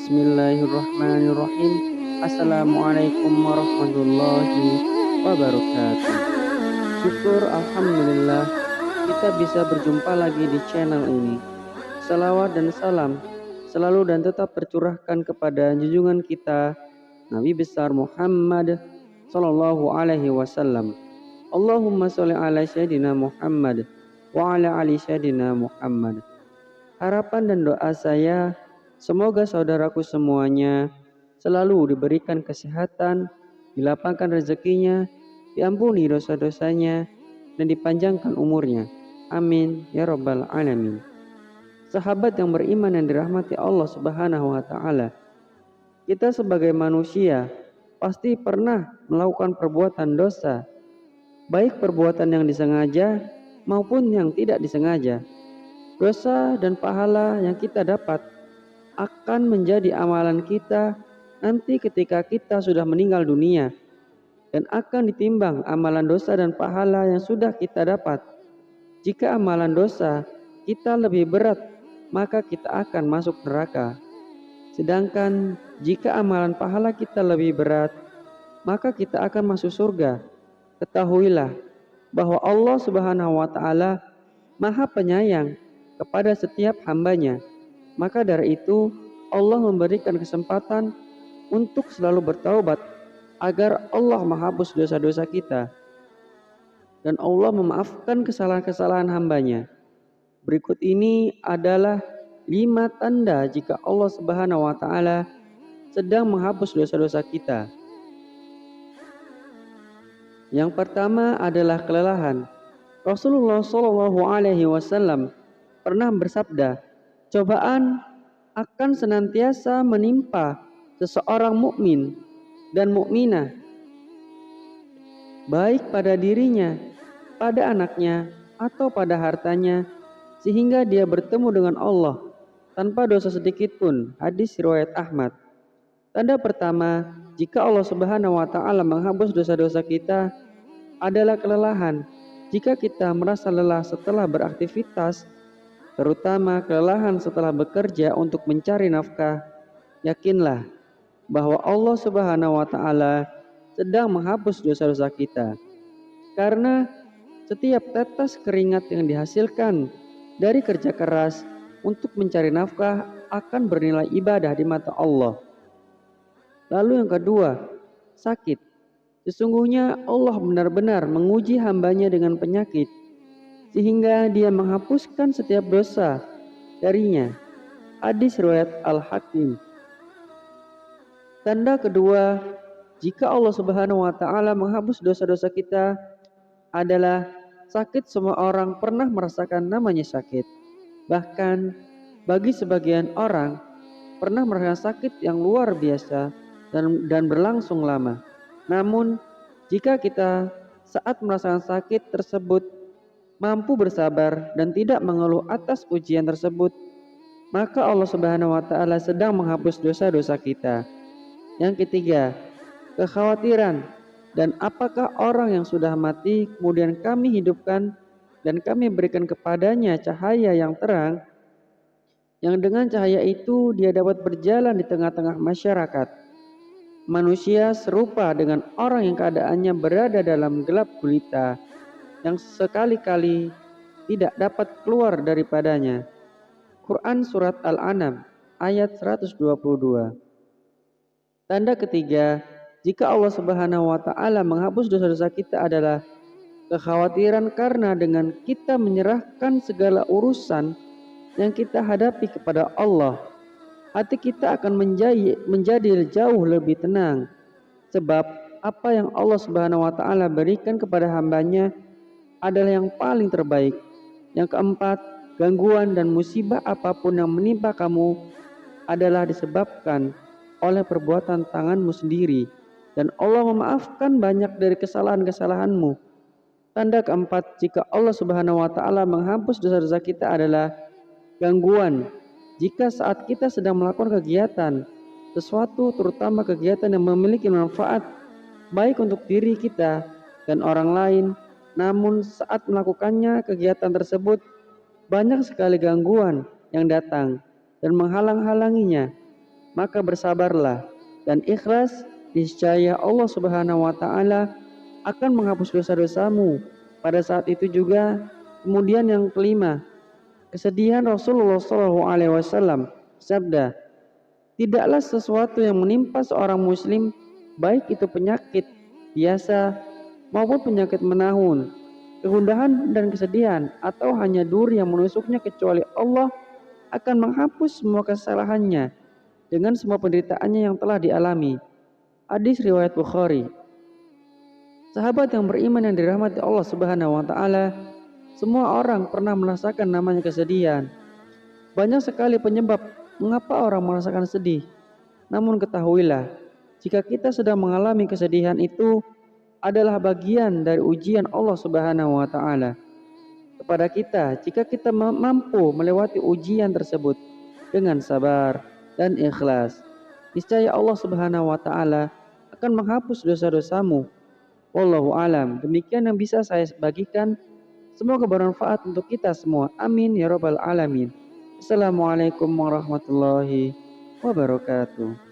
Bismillahirrahmanirrahim. Assalamualaikum warahmatullahi wabarakatuh. Syukur Alhamdulillah kita bisa berjumpa lagi di channel ini. Salawat dan salam selalu dan tetap tercurahkan kepada junjungan kita Nabi besar Muhammad sallallahu alaihi wasallam. Allahumma sholli ala sayyidina Muhammad wa ala ali sayyidina Muhammad. Harapan dan doa saya, semoga saudaraku semuanya selalu diberikan kesehatan, dilapangkan rezekinya, diampuni dosa-dosanya, dan dipanjangkan umurnya. Amin ya rabbal alamin. Sahabat yang beriman yang dirahmati Allah Subhanahu wa taala. Kita sebagai manusia pasti pernah melakukan perbuatan dosa, baik perbuatan yang disengaja maupun yang tidak disengaja. Dosa dan pahala yang kita dapat akan menjadi amalan kita nanti ketika kita sudah meninggal dunia, dan akan ditimbang amalan dosa dan pahala yang sudah kita dapat. Jika amalan dosa kita lebih berat, maka kita akan masuk neraka. Sedangkan jika amalan pahala kita lebih berat, maka kita akan masuk surga. Ketahuilah bahwa Allah Subhanahu wa taala Maha Penyayang kepada setiap hambanya. Maka dari itu Allah memberikan kesempatan untuk selalu bertaubat agar Allah menghapus dosa-dosa kita dan Allah memaafkan kesalahan-kesalahan hambanya. Berikut ini adalah 5 tanda jika Allah Subhanahu wa taala sedang menghapus dosa-dosa kita. Yang pertama adalah kelelahan. Rasulullah Shallallahu alaihi wasallam pernah bersabda, cobaan akan senantiasa menimpa seseorang mukmin dan mukminah, baik pada dirinya, pada anaknya, atau pada hartanya, sehingga dia bertemu dengan Allah tanpa dosa sedikit pun. Hadis riwayat Ahmad. Tanda pertama, jika Allah Subhanahu wa taala menghapus dosa-dosa kita adalah kelelahan. Jika kita merasa lelah setelah beraktivitas, terutama kelelahan setelah bekerja untuk mencari nafkah, yakinlah bahwa Allah Subhanahu wa taala sedang menghapus dosa-dosa kita. Karena setiap tetes keringat yang dihasilkan dari kerja keras untuk mencari nafkah akan bernilai ibadah di mata Allah. Lalu yang kedua, sakit. Sesungguhnya Allah benar-benar menguji hambanya dengan penyakit, sehingga dia menghapuskan setiap dosa darinya. Hadis riwayat Al-Hakim. Tanda kedua, jika Allah Subhanahu wa taala menghapus dosa-dosa kita adalah sakit. Semua orang pernah merasakan namanya sakit. Bahkan bagi sebagian orang pernah merasakan sakit yang luar biasa dan berlangsung lama. Namun jika kita saat merasakan sakit tersebut mampu bersabar dan tidak mengeluh atas ujian tersebut, maka Allah Subhanahu wa taala sedang menghapus dosa-dosa kita. Yang ketiga, kekhawatiran. Dan apakah orang yang sudah mati kemudian kami hidupkan dan kami berikan kepadanya cahaya yang terang, yang dengan cahaya itu dia dapat berjalan di tengah-tengah masyarakat. Manusia serupa dengan orang yang keadaannya berada dalam gelap gulita, yang sekali-kali tidak dapat keluar daripadanya. Quran Surat Al-An'am ayat 122. Tanda ketiga, jika Allah Subhanahu wa taala menghapus dosa-dosa kita adalah kekhawatiran karena dengan kita menyerahkan segala urusan yang kita hadapi kepada Allah, hati kita akan menjadi jauh lebih tenang. Sebab apa yang Allah Subhanahu wa taala berikan kepada hambanya adalah yang paling terbaik. Yang keempat, gangguan dan musibah apapun yang menimpa kamu adalah disebabkan oleh perbuatan tanganmu sendiri, dan Allah memaafkan banyak dari kesalahan-kesalahanmu. Tanda keempat, jika Allah Subhanahu wa taala menghapus dosa-dosa kita adalah gangguan. Jika saat kita sedang melakukan kegiatan sesuatu, terutama kegiatan yang memiliki manfaat baik untuk diri kita dan orang lain, namun saat melakukannya kegiatan tersebut banyak sekali gangguan yang datang dan menghalang-halanginya, maka bersabarlah dan ikhlas, niscaya Allah Subhanahu wa taala akan menghapus dosa-dosamu. Pada saat itu juga, kemudian yang kelima, kesedihan Rasulullah SAW sabda, tidaklah sesuatu yang menimpa seorang muslim, baik itu penyakit biasa maupun penyakit menahun, kegundahan dan kesedihan, atau hanya duri yang menusuknya, kecuali Allah akan menghapus semua kesalahannya dengan semua penderitaannya yang telah dialami. Hadis riwayat Bukhari. Sahabat yang beriman yang dirahmati Allah Subhanahu wa taala, semua orang pernah merasakan namanya kesedihan. Banyak sekali penyebab mengapa orang merasakan sedih. Namun ketahuilah, jika kita sedang mengalami kesedihan itu adalah bagian dari ujian Allah Subhanahu wa taala kepada kita. Jika kita mampu melewati ujian tersebut dengan sabar dan ikhlas, niscaya Allah Subhanahu wa taala akan menghapus dosa-dosamu. Wallahu alam. Demikian yang bisa saya bagikan. Semoga bermanfaat untuk kita semua. Amin ya rabbal alamin. Assalamualaikum warahmatullahi wabarakatuh.